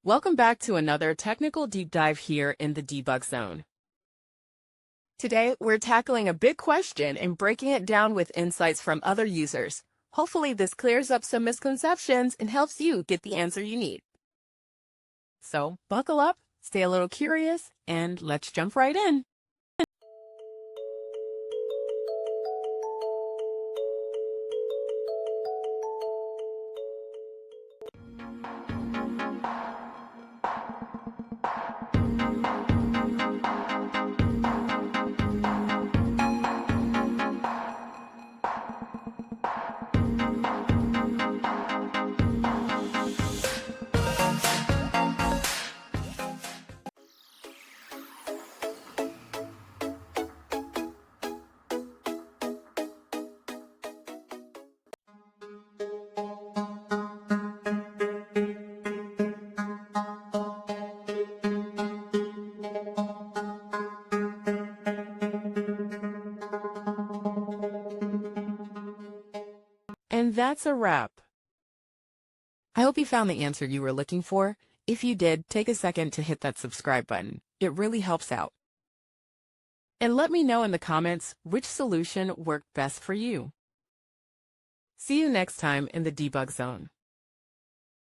Welcome back to another technical deep dive here in the debug zone. Today, we're tackling a big question and breaking it down with insights from other users. Hopefully, this clears up some misconceptions and helps you get the answer you need. So, buckle up, stay a little curious, and let's jump right in. And that's a wrap. I hope you found the answer you were looking for. If you did, take a second to hit that subscribe button. It really helps out. And let me know in the comments which solution worked best for you. See you next time in the debug zone.